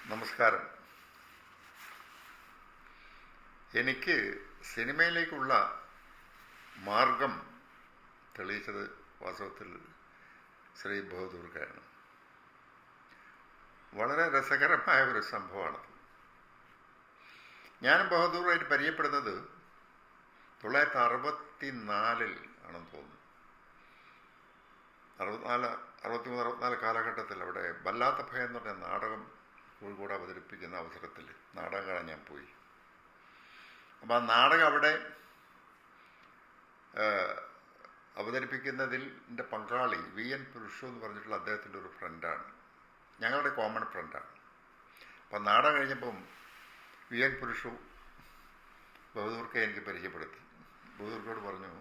നമസ്കാരം. എനിക്ക് സിനിമയിലേക്കുള്ള മാർഗം തെളിയിച്ചത് വാസ്തവത്തിൽ ശ്രീ ബഹദൂർക്കയാണ്. വളരെ രസകരമായ ഒരു സംഭവമാണത്. ഞാനും ബഹദൂറായിട്ട് പരിചയപ്പെടുന്നത് 1964 ആണെന്ന് തോന്നുന്നു. 63-64 കാലഘട്ടത്തിൽ അവിടെ വല്ലാത്ത ഭയം എന്ന് പറഞ്ഞ നാടകം കോഴിക്കോട് അവതരിപ്പിക്കുന്ന അവസരത്തിൽ നാടകം കാണാൻ ഞാൻ പോയി. അപ്പം ആ നാടകം അവിടെ അവതരിപ്പിക്കുന്നതിൽ എൻ്റെ പങ്കാളി VN പുരുഷു എന്ന് പറഞ്ഞിട്ടുള്ള അദ്ദേഹത്തിൻ്റെ ഒരു ഫ്രണ്ടാണ്, ഞങ്ങളുടെ കോമൺ ഫ്രണ്ടാണ്. അപ്പം നാടകം കഴിഞ്ഞപ്പം VN പുരുഷു ബഹദൂർക്കെ എനിക്ക് പരിചയപ്പെടുത്തി. ബഹദൂർക്കോട് പറഞ്ഞു,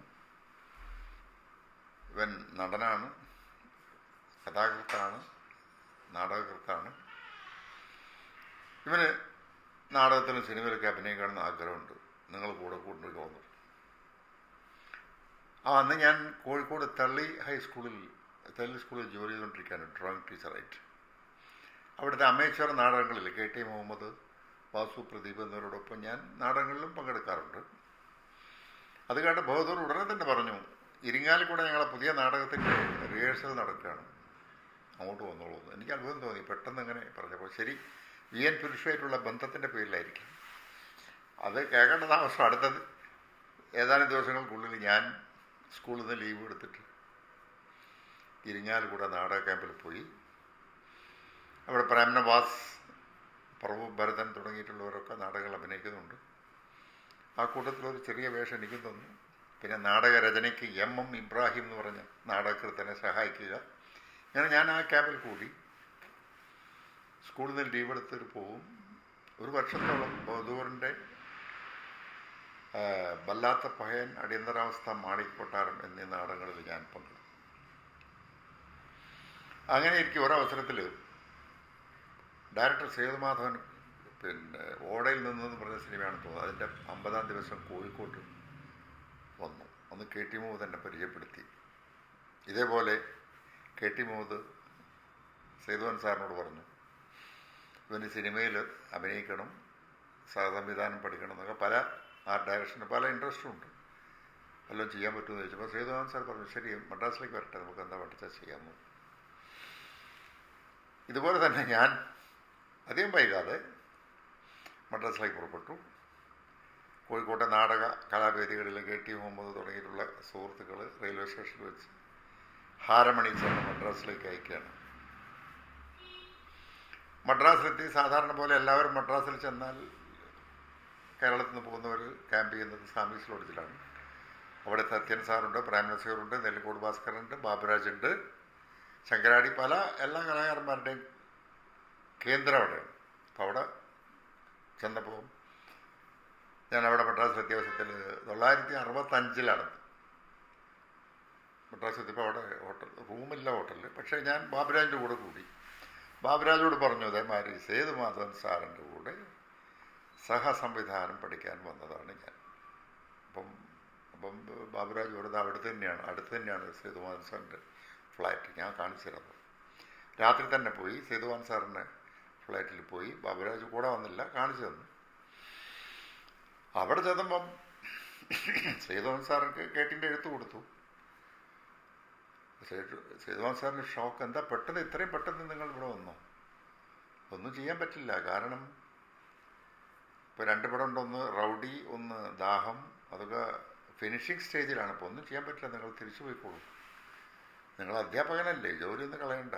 ഇവൻ നടനാണ്, കഥാകൃത്താണ്, നാടകകൃത്താണ്, ഇവന് നാടകത്തിലും സിനിമയിലൊക്കെ അഭിനയിക്കണമെന്ന് ആഗ്രഹമുണ്ട്, നിങ്ങൾ കൂടെ കൊണ്ടുപോകുന്നു. അന്ന് ഞാൻ കോഴിക്കോട് തള്ളി സ്കൂളിൽ ജോലി ചെയ്തുകൊണ്ടിരിക്കുകയാണ്, ഡ്രോയിങ് ടീച്ചറായിട്ട്. അവിടുത്തെ അമേച്ചർ നാടകങ്ങളിൽ KT മുഹമ്മദ്, വാസു പ്രദീപ് എന്നിവരോടൊപ്പം ഞാൻ നാടകങ്ങളിലും പങ്കെടുക്കാറുണ്ട്. അത് കണ്ട് ബഹദൂർ ഉടനെ തന്നെ പറഞ്ഞു, ഇരിങ്ങാലിക്കൂടെ ഞങ്ങളെ പുതിയ നാടകത്തിൻ്റെ റിഹേഴ്സൽ നടക്കുകയാണ്, അങ്ങോട്ട് വന്നോളൂ. എനിക്ക് അത്ഭുതം തോന്നി, പെട്ടെന്ന് അങ്ങനെ പറഞ്ഞപ്പോൾ. ശരി, VN പുരുഷമായിട്ടുള്ള ബന്ധത്തിൻ്റെ പേരിലായിരിക്കും. അത് കേൾക്കേണ്ട താമസം. അടുത്തത് ഏതാനും ദിവസങ്ങൾക്കുള്ളിൽ ഞാൻ സ്കൂളിൽ നിന്ന് ലീവ് എടുത്തിട്ട് ഇരിങ്ങാലിക്കൂടെ നാടക ക്യാമ്പിൽ പോയി. അവിടെ പ്രേംനവാസ്, പ്രഭു ഭരതൻ തുടങ്ങിയിട്ടുള്ളവരൊക്കെ നാടകങ്ങൾ അഭിനയിക്കുന്നുണ്ട്. ആ കൂട്ടത്തിലൊരു ചെറിയ വേഷം എനിക്കും തന്നു. പിന്നെ നാടകരചനയ്ക്ക് MM ഇബ്രാഹിം എന്ന് പറഞ്ഞ നാടകകൃത്തിനെ സഹായിക്കുക. ഇങ്ങനെ ഞാൻ ആ ക്യാമ്പിൽ കൂടി സ്കൂളിൽ നിന്ന് ലീവ് എടുത്തിട്ട് പോകും. ഒരു വർഷത്തോളം ബഹദൂറിൻ്റെ വല്ലാത്ത പഹയൻ, അടിയന്തരാവസ്ഥ, മാണിക്കൊട്ടാരം എന്നീ നാടകങ്ങളിൽ ഞാൻ പങ്കെടുത്തു. അങ്ങനെ എനിക്ക് ഒരവസരത്തിൽ ഡയറക്ടർ സേതുമാധവൻ ഓടയിൽ നിന്നെന്ന് പറഞ്ഞ സിനിമയാണെന്ന് തോന്നുന്നു, അതിൻ്റെ 50-ാം ദിവസം കോഴിക്കോട്ട് വന്നു. അന്ന് KT മുഹമ്മദ് എന്നെ പരിചയപ്പെടുത്തി. ഇതേപോലെ KT മുഹമ്മദ് സേതുവൻ സാറിനോട് പറഞ്ഞു, ഇവന് സിനിമയിൽ അഭിനയിക്കണം, സഹസംവിധാനം പഠിക്കണം എന്നൊക്കെ പല ആർട്ട് ഡയറക്ഷന് പല ഇൻട്രസ്റ്റും ഉണ്ട്, വല്ലതും ചെയ്യാൻ പറ്റുമെന്ന് ചോദിച്ചപ്പോൾ സേതുവൻ സാർ പറഞ്ഞു, ശരി മദ്രാസിലേക്ക് വരട്ടെ, നമുക്ക് എന്താ പഠിച്ചാൽ ചെയ്യാമെന്ന്. ഇതുപോലെ തന്നെ ഞാൻ അധികം വൈകാതെ മദ്രാസിലേക്ക് പുറപ്പെട്ടു. കോഴിക്കോട്ടെ നാടക കലാവേദികളിൽ KT മുഹമ്മദ് തുടങ്ങിയിട്ടുള്ള സുഹൃത്തുക്കൾ റെയിൽവേ സ്റ്റേഷനിൽ വെച്ച് ഹാരമണി ചെന്ന് മദ്രാസിലേക്ക് അയക്കുകയാണ്. മദ്രാസിലെത്തി സാധാരണ പോലെ എല്ലാവരും മദ്രാസിൽ ചെന്നാൽ കേരളത്തിൽ നിന്ന് പോകുന്നവർ ക്യാമ്പ് ചെയ്യുന്നത് സാമീസ് ലോഡ്ജിലാണ്. അവിടെ സത്യൻ സാറുണ്ട്, പ്രേംനസീറുണ്ട്, നെല്ലിക്കോട് ഭാസ്കറുണ്ട്, ബാബുരാജുണ്ട്, ശങ്കരാടി, എല്ലാ കലാകാരന്മാരുടെയും കേന്ദ്രം അവിടെയാണ്. അപ്പോൾ അവിടെ ചെന്നപ്പോൾ ഞാനവിടെ മദ്രാസിലെത്തിയ ദിവസത്തിൽ 1965 മദ്രാസിലെത്തിയപ്പോൾ അവിടെ റൂമില്ല ഹോട്ടലിൽ. പക്ഷേ ഞാൻ ബാബുരാജിൻ്റെ കൂടെ കൂടി. ബാബുരാജോട് പറഞ്ഞു, അതേമാതിരി സേതുമാധവൻ സാറിൻ്റെ കൂടെ സഹസംവിധാനം പഠിക്കാൻ വന്നതാണ് ഞാൻ. അപ്പം ബാബുരാജ് ഇവിടെ അടുത്ത് തന്നെയാണ് സേതുമാധവൻ സാറിൻ്റെ ഫ്ലാറ്റ്. ഞാൻ കാണിച്ചു തരുന്നത്. രാത്രി തന്നെ പോയി സേതുമാധവൻ സാറിൻ്റെ ഫ്ലാറ്റിൽ പോയി. ബാബുരാജ് കൂടെ വന്നില്ല, കാണിച്ചു തന്നു. അവിടെ ചെന്നപ്പം സേതുമാധവൻ സാർക്ക് KTൻ്റെ എഴുത്ത് കൊടുത്തു. സേതുമാധവൻ സാറിന് ഷോക്ക്, എന്താ പെട്ടെന്ന് ഇത്രയും പെട്ടെന്ന് നിങ്ങൾ ഇവിടെ വന്നോ? ഒന്നും ചെയ്യാൻ പറ്റില്ല, കാരണം ഇപ്പോൾ 2 പടം ഉണ്ട്, ഒന്ന് റൗഡി, ഒന്ന് ദാഹം, അതൊക്കെ ഫിനിഷിങ് സ്റ്റേജിലാണ്. ഇപ്പോൾ ഒന്നും ചെയ്യാൻ പറ്റില്ല, നിങ്ങൾ തിരിച്ചു പോയിക്കോളൂ, നിങ്ങൾ അധ്യാപകനല്ലേ, ജോലിയൊന്നും കളയണ്ട.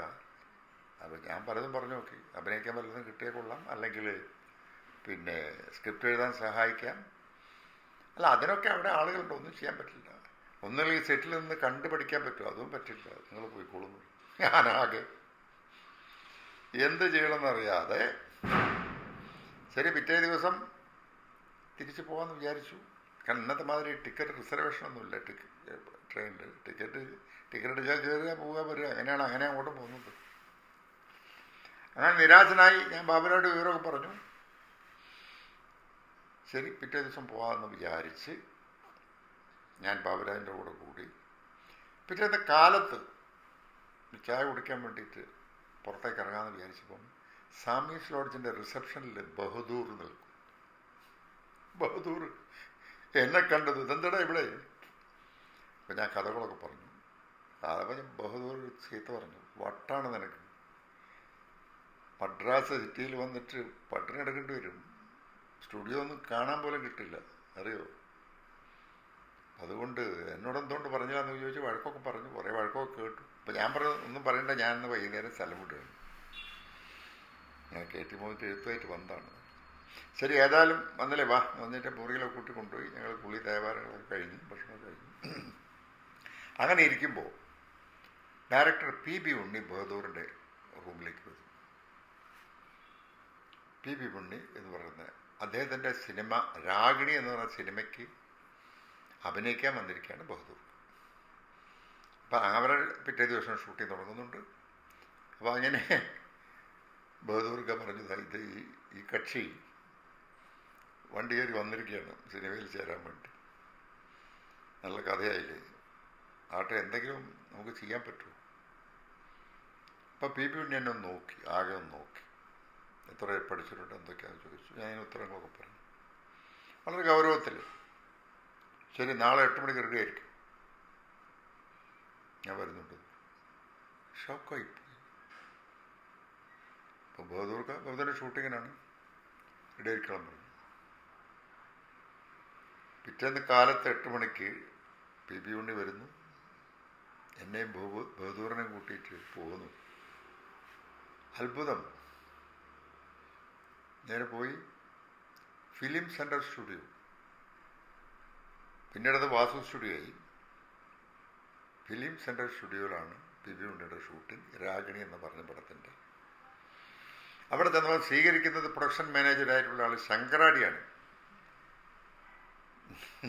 അപ്പോൾ ഞാൻ പലതും പറഞ്ഞു നോക്കി, അഭിനയിക്കാൻ പലതും കിട്ടിയേ കൊള്ളാം, അല്ലെങ്കിൽ പിന്നെ സ്ക്രിപ്റ്റ് എഴുതാൻ സഹായിക്കാം. അല്ല, അതിനൊക്കെ അവിടെ ആളുകളുണ്ട്, ഒന്നും ചെയ്യാൻ പറ്റില്ല. ഒന്നുമില്ലെങ്കിൽ സെറ്റിൽ നിന്ന് കണ്ടുപഠിക്കാൻ പറ്റുമോ? അതും പറ്റില്ല, നിങ്ങൾ പോയിക്കോളും. ഞാനാകെ എന്ത് ചെയ്യണമെന്നറിയാതെ ശരി, പിറ്റേ ദിവസം തിരിച്ചു പോകാമെന്ന് വിചാരിച്ചു. കാരണം ഇന്നത്തെ മാതിരി ടിക്കറ്റ് റിസർവേഷനൊന്നുമില്ല. ട്രെയിനിൽ ടിക്കറ്റ് അടിച്ചാൽ കയറുക, പോവുക, വരിക, അങ്ങനെയാണ് അങ്ങോട്ടും പോകുന്നത്. അങ്ങനെ നിരാശനായി ഞാൻ ബാബുരാജോട് വിവരമൊക്കെ പറഞ്ഞു. ശരി, പിറ്റേ ദിവസം പോകാമെന്ന് വിചാരിച്ച് ഞാൻ ബാബുരാജിൻ്റെ കൂടെ കൂടി. പിറ്റേത്തെ കാലത്ത് ചായ കുടിക്കാൻ വേണ്ടിയിട്ട് പുറത്തേക്ക് ഇറങ്ങാമെന്ന് വിചാരിച്ചപ്പം സാമീസ് ലോഡ്ജിൻ്റെ റിസപ്ഷനിൽ ബഹദൂർ നിൽക്കും. ബഹദൂർ എന്നെ കണ്ടത്, ഇതെന്തടാ ഇവിടെ? അപ്പം ഞാൻ കഥകളൊക്കെ പറഞ്ഞു. അതപ്പോൾ ഞാൻ ബഹദൂർ ചീത്ത പറഞ്ഞു, വട്ടാണ് നിനക്ക്, മദ്രാസ് സിറ്റിയിൽ വന്നിട്ട് പട്ടിണി എടുക്കേണ്ടി വരും, സ്റ്റുഡിയോ ഒന്നും കാണാൻ പോലും കിട്ടില്ല, അറിയോ? അതുകൊണ്ട് എന്നോടെന്തുകൊണ്ട് പറഞ്ഞാന്ന് ചോദിച്ച് വഴക്കൊക്കെ പറഞ്ഞു, കുറേ വഴക്കൊക്കെ കേട്ടു. അപ്പം ഞാൻ പറഞ്ഞു, ഒന്നും പറയണ്ട, ഞാനിന്ന് വൈകുന്നേരം സ്ഥലം വിടുകയാണ്, ഞാൻ കയറ്റി പോയിട്ട് എഴുത്തുമായിട്ട് വന്നതാണ്. ശരി, ഏതായാലും വന്നില്ലേ, വാ. വന്നിട്ട് മുറികളൊക്കെ കൂട്ടി കൊണ്ടുപോയി. ഞങ്ങൾ കുളി ദേവാലയങ്ങളൊക്കെ കഴിഞ്ഞു, ഭക്ഷണം കഴിഞ്ഞു. അങ്ങനെ ഇരിക്കുമ്പോൾ ഡയറക്ടർ PB ഉണ്ണി ബഹദൂറിൻ്റെ റൂമിലേക്ക് വന്നു. PB ഉണ്ണി എന്ന് പറയുന്നത് അദ്ദേഹത്തിൻ്റെ സിനിമ രാഗിണി എന്ന് പറയുന്ന സിനിമയ്ക്ക് അഭിനയിക്കാൻ വന്നിരിക്കുകയാണ് ബഹദൂർ. അപ്പം അവരെ പിറ്റേ ദിവസം ഷൂട്ടിങ് തുടങ്ങുന്നുണ്ട്. അപ്പോൾ അങ്ങനെ ബഹദൂർക്ക് പറഞ്ഞത്, ഇത് ഈ കക്ഷി വണ്ടി കയറി വന്നിരിക്കുകയാണ് സിനിമയിൽ ചേരാൻ വേണ്ടി, നല്ല കഥയായില്ലേ, ആട്ടെ എന്തെങ്കിലും നമുക്ക് ചെയ്യാൻ പറ്റുമോ? അപ്പം PB ഉണ്ണി എന്നെ ഒന്ന് നോക്കി, ആകെ ഒന്ന് നോക്കി, എത്ര പഠിച്ചിട്ടുണ്ട് എന്തൊക്കെയാണെന്ന് ചോദിച്ചു. ഞാൻ ഉത്തരങ്ങളൊക്കെ പറഞ്ഞു വളരെ ഗൗരവത്തിൽ. ശരി, നാളെ 8 മണിക്ക് റെഡി ആയിരിക്കും, ഞാൻ വരുന്നുണ്ട്. ഷോക്കായിപ്പോയി. അപ്പോൾ ബഹദൂറിൻ്റെ ഷൂട്ടിങ്ങിനാണ്, റെഡി ആയിരിക്കണം പറഞ്ഞു. പിറ്റേന്ന് കാലത്ത് 8 മണിക്ക് PB ഉണ്ണി വരുന്നു, എന്നെയും ബഹദൂറിനെയും കൂട്ടിയിട്ട് പോകുന്നു. അത്ഭുതം. നേരെ പോയി ഫിലിം സെൻറ്റർ സ്റ്റുഡിയോ, പിന്നീടത് വാസു സ്റ്റുഡിയോ ആയി. ഫിലിം സെൻറ്റർ സ്റ്റുഡിയോയിലാണ് PB ഉണ്ണിയുടെ ഷൂട്ടിംഗ്, രാഗിണി എന്ന് പറഞ്ഞ പടത്തിൻ്റെ. അവിടെ ചെന്നപ്പോൾ സ്വീകരിക്കുന്നത് പ്രൊഡക്ഷൻ മാനേജറായിട്ടുള്ള ആൾ ശങ്കരാടിയാണ്,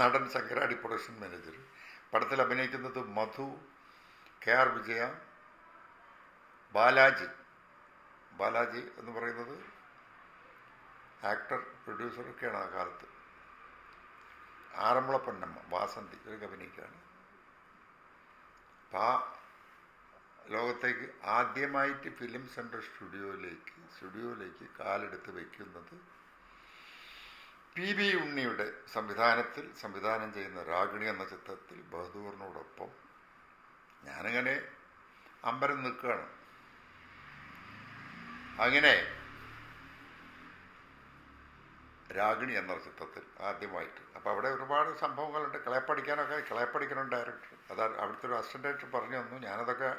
നടൻ ശങ്കരാടി പ്രൊഡക്ഷൻ മാനേജർ. പടത്തിൽ അഭിനയിക്കുന്നത് മധു, KR വിജയ, ബാലാജി എന്ന് പറയുന്നത് ആക്ടർ പ്രൊഡ്യൂസറൊക്കെയാണ് ആ കാലത്ത്. ആറന്മുള പൊന്നമ്മ, വാസന്തി ഇവരൊക്കെ അഭിനയിക്കുകയാണ്. അപ്പം ആ ലോകത്തേക്ക് ആദ്യമായിട്ട് ഫിലിം സെൻറ്റർ സ്റ്റുഡിയോയിലേക്ക് കാലെടുത്ത് വയ്ക്കുന്നത് PB ഉണ്ണിയുടെ സംവിധാനം ചെയ്യുന്ന രാഗിണി എന്ന ചിത്രത്തിൽ ബഹദൂറിനോടൊപ്പം ഞാനിങ്ങനെ അമ്പരം നിൽക്കുകയാണ്. അങ്ങനെ രാഗിണി എന്ന ചിത്രത്തിൽ ആദ്യമായിട്ട്, അപ്പോൾ അവിടെ ഒരുപാട് സംഭവങ്ങളുണ്ട്. കിളയപ്പടിക്കാനുണ്ട് ഡയറക്ടർ. അവിടുത്തെ ഒരു അസിസ്റ്റന്റ് ഡയറക്ടർ പറഞ്ഞു തന്നു, ഞാനതൊക്കെ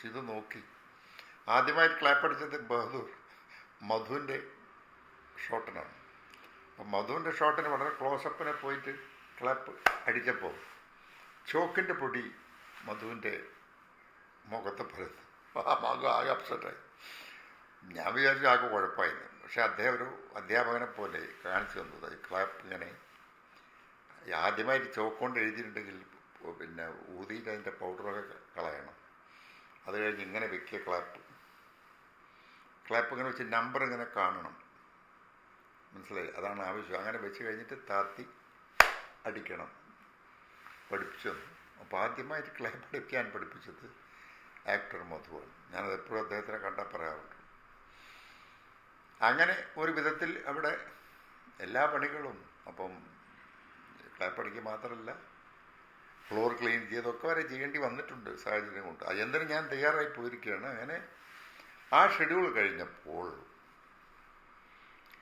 ചെയ്ത് നോക്കി. ആദ്യമായിട്ട് ക്ലാപ്പടിച്ചത് മധുവിൻ്റെ ഷോട്ടിനാണ്. അപ്പം മധുവിൻ്റെ ഷോട്ടിന് വളരെ ക്ലോസപ്പിനെ പോയിട്ട് ക്ലാപ്പ് അടിച്ചപ്പോൾ ചോക്കിൻ്റെ പൊടി മധുവിൻ്റെ മുഖത്ത് പരന്നു. മധു ആകെ അപ്സെറ്റായി. ഞാൻ വിചാരിച്ചു ആകെ കുഴപ്പമായിരുന്നു. പക്ഷെ അദ്ദേഹം ഒരു അധ്യാപകനെ പോലെ കാണിച്ചു തന്നത് ഈ ക്ലാപ്പ് ഇങ്ങനെ ആദ്യമായിട്ട് ചോക്കൊണ്ട് എഴുതിയിട്ടുണ്ടെങ്കിൽ പിന്നെ ഊതിയിട്ട് അതിൻ്റെ പൗഡറൊക്കെ കളയണം. അത് കഴിഞ്ഞ് ഇങ്ങനെ വെക്കിയ ക്ലാപ്പ് ഇങ്ങനെ വെച്ച് നമ്പർ ഇങ്ങനെ കാണണം, മനസ്സിലായി? അതാണ് ആവശ്യം. അങ്ങനെ വെച്ച് കഴിഞ്ഞിട്ട് താത്തി അടിക്കണം, പഠിപ്പിച്ചു തന്നു. അപ്പോൾ ആദ്യമായിട്ട് ക്ലാപ്പ് അടിക്കാൻ പഠിപ്പിച്ചത് ആക്ടർ മധുവാണ്. ഞാനത് എപ്പോഴും അദ്ദേഹത്തിനെ കണ്ടാൽ പറയാറുണ്ട്. അങ്ങനെ ഒരു വിധത്തിൽ അവിടെ എല്ലാ പണികളും, അപ്പം ക്ലാപ്പടിക്ക് മാത്രമല്ല ഫ്ലോർ ക്ലീൻ ചെയ്തൊക്കെ വരെ ചെയ്യേണ്ടി വന്നിട്ടുണ്ട് സാഹചര്യം കൊണ്ട്. എന്തിനും ഞാൻ തയ്യാറായി പോയിരിക്കുകയാണ്. അങ്ങനെ ആ ഷെഡ്യൂൾ കഴിഞ്ഞപ്പോൾ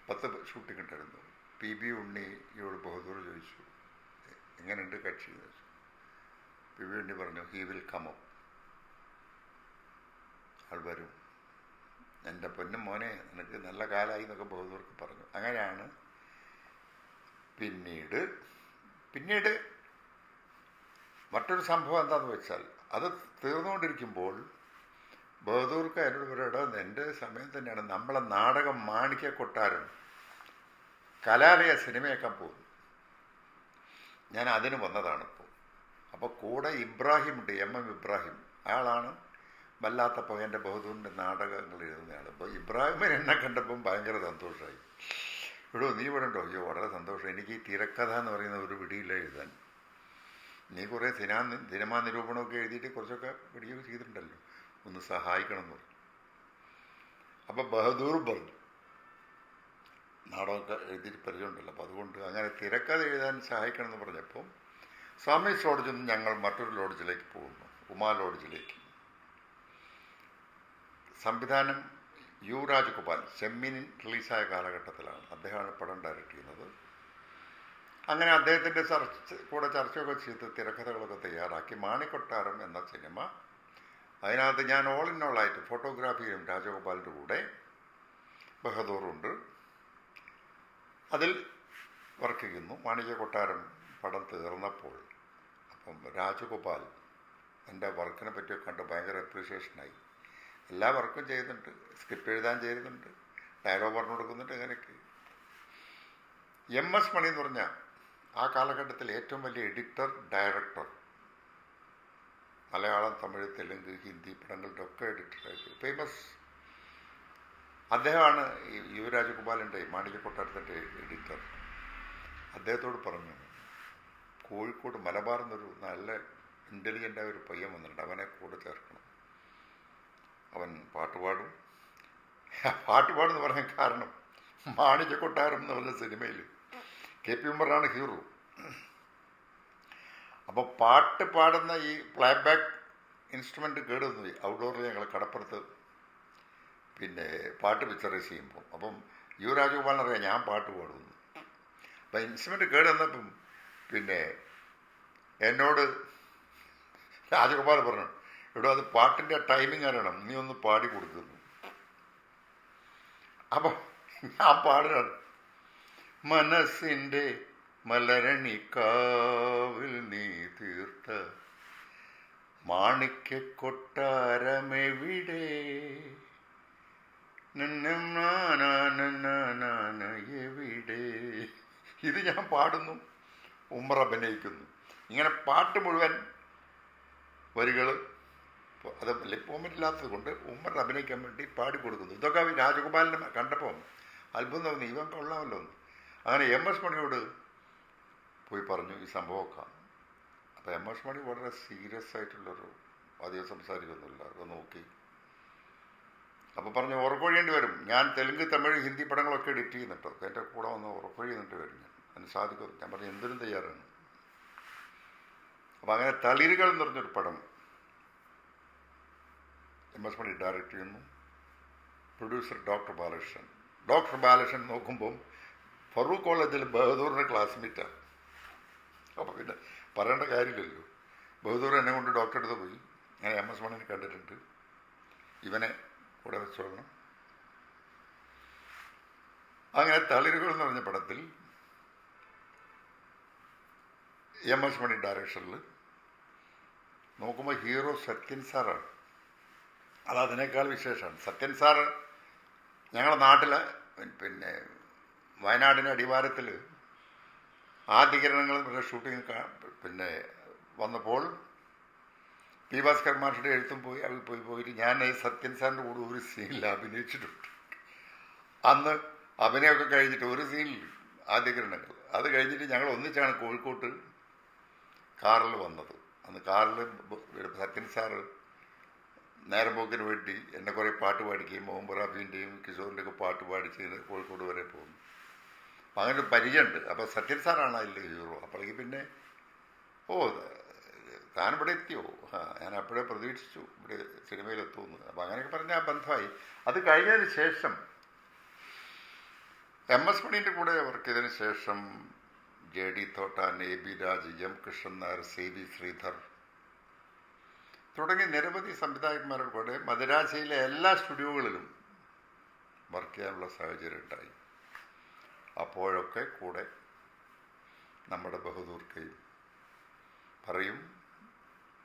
10 ഷൂട്ടിംഗ് ഉണ്ടായിരുന്നു. PB ഉണ്ണിയോട് ബഹദൂർ ചോദിച്ചു, എങ്ങനെയുണ്ട് കക്ഷി എന്ന് ചോദിച്ചു. PB ഉണ്ണി പറഞ്ഞു, ഹി വിൽ കം അപ്പ്, ആൾ വരും, എൻ്റെ പൊന്നും മോനെ നിനക്ക് നല്ല കാലമായി എന്നൊക്കെ ബഹദൂർക്ക് പറഞ്ഞു. അങ്ങനെയാണ് പിന്നീട് മറ്റൊരു സംഭവം എന്താണെന്ന് വെച്ചാൽ, അത് തീർന്നുകൊണ്ടിരിക്കുമ്പോൾ ബഹദൂർക്ക് എന്നോട് പറയണം, എൻ്റെ സമയം തന്നെയാണ് നമ്മളെ നാടകം മാണിക്യ കൊട്ടാരം കലാലയ സിനിമയാക്കാൻ പോകുന്നു, ഞാൻ അതിന് വന്നതാണിപ്പോൾ. അപ്പോൾ കൂടെ ഇബ്രാഹിമുണ്ട്, MM ഇബ്രാഹിം, അയാളാണ് വല്ലാത്തപ്പോൾ എൻ്റെ ബഹദൂറിൻ്റെ നാടകങ്ങൾ എഴുതുന്നയാൾ. അപ്പോൾ ഇബ്രാഹിമിനെ എന്നെ കണ്ടപ്പം ഭയങ്കര സന്തോഷമായി. നീ ഇവിടെ ഉണ്ടോ? അയ്യോ വളരെ സന്തോഷം, എനിക്ക് ഈ തിരക്കഥ എന്ന് പറയുന്ന ഒരു പിടിയില്ല എഴുതാൻ. നീ കുറേ സിനിമാ നിരൂപണമൊക്കെ എഴുതിയിട്ട് കുറച്ചൊക്കെ പിടിയൊക്കെ ചെയ്തിട്ടുണ്ടല്ലോ, ഒന്ന് സഹായിക്കണം എന്ന് പറഞ്ഞു. അപ്പോൾ അപ്പോൾ ബഹദൂറും പറഞ്ഞു, നാടകമൊക്കെ എഴുതിയിട്ട് പരിചയമുണ്ടല്ലോ, അപ്പോൾ അതുകൊണ്ട് അങ്ങനെ തിരക്കഥ എഴുതാൻ സഹായിക്കണമെന്ന് പറഞ്ഞപ്പോൾ സ്വാമീസ് ലോഡ്ജിൽ നിന്ന് ഞങ്ങൾ മറ്റൊരു ലോഡ്ജിലേക്ക് പോകുന്നു, ഉമാ ലോഡ്ജിലേക്ക്. സംവിധാനം യു രാജഗോപാൽ, ചെമ്മീൻ റിലീസായ കാലഘട്ടത്തിലാണ്. അദ്ദേഹമാണ് പടം ഡയറക്റ്റ് ചെയ്യുന്നത്. അങ്ങനെ അദ്ദേഹത്തിൻ്റെ കൂടെ ചർച്ചയൊക്കെ ചെയ്ത് തിരക്കഥകളൊക്കെ തയ്യാറാക്കി മാണിക്കൊട്ടാരം എന്ന സിനിമ, അതിനകത്ത് ഞാൻ ഓൾ ഇൻ ഓളായിട്ട് ഫോട്ടോഗ്രാഫിയും രാജഗോപാലിൻ്റെ കൂടെ, ബഹദൂറുണ്ട്, അതിൽ വർക്ക് ചെയ്യുന്നു. മാണിക്യ കൊട്ടാരം പടം തീർന്നപ്പോൾ അപ്പം രാജഗോപാൽ എൻ്റെ വർക്കിനെ പറ്റിയൊക്കെ കണ്ട് ഭയങ്കര അപ്രീഷിയേഷനായി. എല്ലാ വർക്കും ചെയ്യുന്നുണ്ട്, സ്ക്രിപ്റ്റ് എഴുതാൻ ചെയ്യുന്നുണ്ട്, ഡയലോഗ് പറഞ്ഞു കൊടുക്കുന്നുണ്ട്. അങ്ങനെയൊക്കെ MS മണി എന്ന് പറഞ്ഞാൽ ആ കാലഘട്ടത്തിൽ ഏറ്റവും വലിയ എഡിറ്റർ, ഡയറക്ടർ, മലയാളം, തമിഴ്, തെലുങ്ക്, ഹിന്ദി പടങ്ങളുടെ ഒക്കെ എഡിറ്ററായിട്ട് ഫേമസ് അദ്ദേഹമാണ്. ഈ യു രാജഗോപാലിൻ്റെ മാണിക്യ കൊട്ടാരത്തിൻ്റെ എഡിറ്റർ. അദ്ദേഹത്തോട് പറഞ്ഞു, കോഴിക്കോട് മലബാറിൽ നിന്നൊരു നല്ല ഇൻ്റലിജൻ്റായ ഒരു പയ്യൻ വന്നിട്ടുണ്ട്, അവനെ കൂടെ ചേർക്കണം, അവൻ പാട്ടുപാടും. പാട്ടുപാടെന്ന് പറയാൻ കാരണം മാണിക്യ കൊട്ടാരം എന്ന് പറഞ്ഞ സിനിമയിൽ KP ഉമ്മറാണ് ഹീറോ. അപ്പോൾ പാട്ട് പാടുന്ന ഈ പ്ലേബാക്ക് ഇൻസ്ട്രുമെൻ്റ് കേടുവന്നു ഔട്ട്ഡോറിൽ ഞങ്ങൾ കടപ്പുറത്ത് പിന്നെ പാട്ട് പിക്ചറൈസ് ചെയ്യുമ്പോൾ. അപ്പം യു രാജഗോപാലിനറിയാം ഞാൻ പാട്ട് പാടുന്നു. അപ്പം ഇൻസ്ട്രുമെൻ്റ് കേടുവന്നപ്പം പിന്നെ എന്നോട് രാജഗോപാൽ പറഞ്ഞു, ഇവിടെ അത് പാട്ടിൻ്റെ ടൈമിങ് അറിയണം, നീ ഒന്ന് പാടി കൊടുക്കുന്നു. അപ്പം ഞാൻ പാടുകയാണ്, മനസ്സിൻ്റെ മലരണിക്കാവിൽ നീ തീർത്ത മാണിക്യ കൊട്ടാരമെവിടെ, എവിടെ. ഇത് ഞാൻ പാടുന്നു, ഉമ്മർ അഭിനയിക്കുന്നു. ഇങ്ങനെ പാട്ട് മുഴുവൻ വരികൾ അത് ലിപ്പോമില്ലാത്തത് കൊണ്ട് ഉമ്മർ അഭിനയിക്കാൻ വേണ്ടി പാടിക്കൊടുക്കുന്നു. ഇതൊക്കെ രാജഗോപാലിനെ കണ്ടപ്പോൾ അത്ഭുതം തോന്നി, ഇവൻ കൊള്ളാമല്ലോ. അങ്ങനെ MS മണിയോട് പോയി പറഞ്ഞു ഈ സംഭവമൊക്കെ. അപ്പോൾ MS മണി വളരെ സീരിയസ് ആയിട്ടുള്ളൊരു, അധികം സംസാരിക്കുന്നില്ല, അത് നോക്കി. അപ്പോൾ പറഞ്ഞു ഉറക്കൊഴിയേണ്ടി വരും, ഞാൻ തെലുങ്ക്, തമിഴ്, ഹിന്ദി പടങ്ങളൊക്കെ എഡിറ്റ് ചെയ്യുന്നുട്ടോ, എൻ്റെ കൂടെ വന്ന് ഉറക്കൊഴിയുന്നിട്ട് വരും, ഞാൻ അതിന് സാധിക്കും. ഞാൻ പറഞ്ഞു എന്തിനും തയ്യാറാണ്. അപ്പം അങ്ങനെ തളിരുകൾ എന്ന് പറഞ്ഞൊരു പടം MS മണി ഡയറക്റ്റ് ചെയ്യുന്നു. പ്രൊഡ്യൂസർ ഡോക്ടർ ബാലകൃഷ്ണൻ നോക്കുമ്പം ഫറൂഖ് കോളേജിൽ ബഹദൂറിൻ്റെ ക്ലാസ്മേറ്റാണ്. അപ്പോൾ പിന്നെ പറയേണ്ട കാര്യമില്ലല്ലോ. ബഹദൂർ എന്നെ കൊണ്ട് ഡോക്ടറെ അടുത്ത് പോയി, ഞാൻ MS മണിനെ കണ്ടിട്ടുണ്ട്, ഇവനെ കൂടെ വെച്ചോളണം. അങ്ങനെ തളിരുകൾ എന്ന് പറഞ്ഞ പടത്തിൽ MS മണി ഡയറക്ഷനിൽ നോക്കുമ്പോൾ ഹീറോ സത്യൻ സാറാണ്. അതതിനേക്കാൾ വിശേഷമാണ്. സത്യൻ സാറ് ഞങ്ങളുടെ നാട്ടിൽ പിന്നെ വയനാടിൻ്റെ അടിവാരത്തിൽ ആദ്യകിരണങ്ങൾ ഷൂട്ടിങ് പിന്നെ വന്നപ്പോൾ P. ഭാസ്കർ മാഷിൻ്റെ എഴുത്തും പോയി അവർ പോയിട്ട് ഞാൻ ഈ സത്യൻ സാറിൻ്റെ കൂടെ ഒരു സീനിൽ അഭിനയിച്ചിട്ടുണ്ട്. അന്ന് അഭിനയമൊക്കെ കഴിഞ്ഞിട്ട് ഒരു സീനിൽ ആദ്യകിരണങ്ങൾ അത് കഴിഞ്ഞിട്ട് ഞങ്ങൾ ഒന്നിച്ചാണ് കോഴിക്കോട്ട് കാറിൽ വന്നത്. അന്ന് കാറിൽ സത്യൻ സാറ് നേരമ്പോക്കിന് വേണ്ടി എന്നെ കുറേ പാട്ട് പാടിക്കുകയും മുഹമ്മദ് റാഫിൻ്റെയും കിഷോറിൻ്റെയൊക്കെ പാട്ട് പാടിച്ച് കോഴിക്കോട് വരെ പോകുന്നു. അപ്പം അങ്ങനെ ഒരു പരിചയമുണ്ട്. അപ്പോൾ സത്യൻ സാറാണ് അതിൽ ഹീറോ. അപ്പോഴേക്ക് പിന്നെ താൻ ഇവിടെ എത്തിയോ, ഞാൻ അപ്പോഴേ പ്രതീക്ഷിച്ചു ഇവിടെ സിനിമയിലെത്തുമെന്ന്. അപ്പം അങ്ങനെയൊക്കെ പറഞ്ഞ ആ ബന്ധമായി. അത് കഴിഞ്ഞതിന് ശേഷം MS മണീൻ്റെ കൂടെ വർക്ക് ചെയ്തതിന് ശേഷം JD Thottan, AB Raj, M Krishnan Nair, CV Sridhar തുടങ്ങി നിരവധി സംവിധായകന്മാരുടെ കൂടെ മദിരാശിയിലെ എല്ലാ സ്റ്റുഡിയോകളിലും വർക്ക് ചെയ്യാനുള്ള സാഹചര്യം ഉണ്ടായി. അപ്പോഴൊക്കെ കൂടെ നമ്മുടെ ബഹദൂർക്കയും പറയും,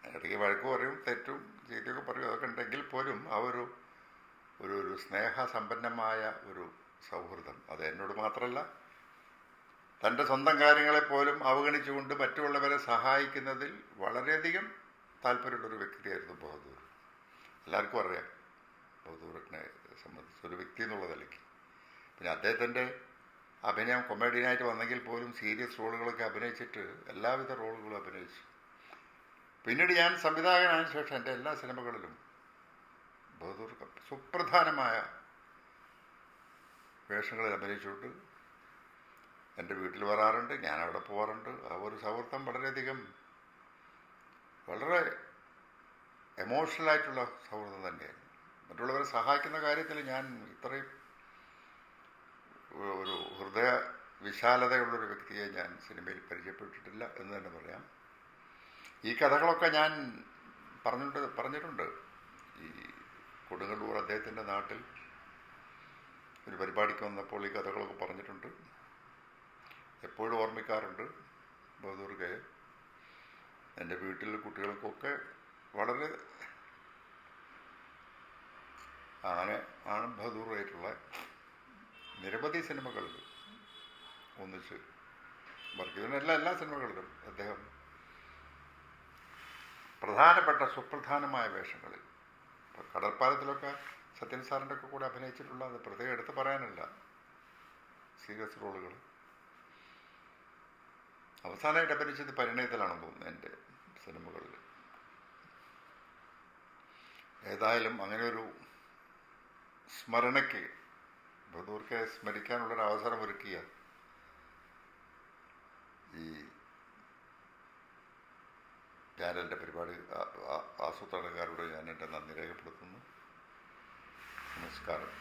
ഇടയ്ക്ക് വഴക്ക് പറയും, തെറ്റും ചീത്തയൊക്കെ പറയും, അതൊക്കെ ഉണ്ടെങ്കിൽ പോലും ആ ഒരു സ്നേഹസമ്പന്നമായ ഒരു സൗഹൃദം, അത് എന്നോട് മാത്രമല്ല തൻ്റെ സ്വന്തം കാര്യങ്ങളെപ്പോലും അവഗണിച്ചുകൊണ്ട് മറ്റുള്ളവരെ സഹായിക്കുന്നതിൽ വളരെയധികം താല്പര്യമുള്ളൊരു വ്യക്തിയായിരുന്നു ബഹദൂർ. എല്ലാവർക്കും അറിയാം ബഹദൂറിനെ സംബന്ധിച്ച് ഒരു വ്യക്തി എന്നുള്ള നിലയ്ക്ക്. പിന്നെ അദ്ദേഹത്തിൻ്റെ അഭിനയം കൊമേഡിയനായിട്ട് വന്നെങ്കിൽ പോലും സീരിയസ് റോളുകളൊക്കെ അഭിനയിച്ചിട്ട് എല്ലാവിധ റോളുകളും അഭിനയിച്ചു. പിന്നീട് ഞാൻ സംവിധായകനായ ശേഷം എൻ്റെ എല്ലാ സിനിമകളിലും ബഹദൂർ സുപ്രധാനമായ വേഷങ്ങളിൽ അഭിനയിച്ചുകൊണ്ട് എൻ്റെ വീട്ടിൽ വരാറുണ്ട്, ഞാനവിടെ പോകാറുണ്ട്. ആ ഒരു സൗഹൃദം വളരെയധികം വളരെ എമോഷണലായിട്ടുള്ള സൗഹൃദം തന്നെയാണ്. മറ്റുള്ളവരെ സഹായിക്കുന്ന കാര്യത്തിൽ ഞാൻ ഇത്രയും ഒരു ഹൃദയ വിശാലതയുള്ളൊരു വ്യക്തിയെ ഞാൻ സിനിമയിൽ പരിചയപ്പെട്ടിട്ടില്ല എന്ന് തന്നെ പറയാം. ഈ കഥകളൊക്കെ ഞാൻ പറഞ്ഞിട്ടുണ്ട്. ഈ കൊടുങ്ങല്ലൂർ അദ്ദേഹത്തിൻ്റെ നാട്ടിൽ ഒരു പരിപാടിക്ക് വന്നപ്പോൾ ഈ കഥകളൊക്കെ പറഞ്ഞിട്ടുണ്ട്. എപ്പോഴും ഓർമ്മിക്കാറുണ്ട് ബഹദൂർക്കെ. എൻ്റെ വീട്ടിലെ കുട്ടികൾക്കൊക്കെ വളരെ അങ്ങനെ ആണ് ബഹദൂറായിട്ടുള്ള നിരവധി സിനിമകൾ ഒന്നിച്ച് വർക്ക് ചെയ്തിട്ടുള്ള എല്ലാ സിനിമകളിലും അദ്ദേഹം പ്രധാനപ്പെട്ട സുപ്രധാനമായ വേഷങ്ങളിൽ, ഇപ്പോൾ കടൽപ്പാലത്തിലൊക്കെ സത്യൻ സാറിൻ്റെ ഒക്കെ കൂടെ അഭിനയിച്ചിട്ടുള്ള, അത് പ്രത്യേകം എടുത്ത് പറയാനല്ല, സീരിയസ് റോളുകൾ. അവസാനമായിട്ട് അഭിനയിച്ചത് പരിണയത്തിലാണെന്ന് തോന്നുന്നു എൻ്റെ സിനിമകളിൽ. ഏതായാലും അങ്ങനെ ഒരു സ്മരണയ്ക്ക് ബഹദൂർക്കെ സ്മരിക്കാനുള്ളൊരു അവസരം ഒരുക്കിയ ഈ ചാനലിൻ്റെ പരിപാടി ആസൂത്രണക്കാരോട് ഞാൻ എൻ്റെ നന്ദി രേഖപ്പെടുത്തുന്നു. നമസ്കാരം.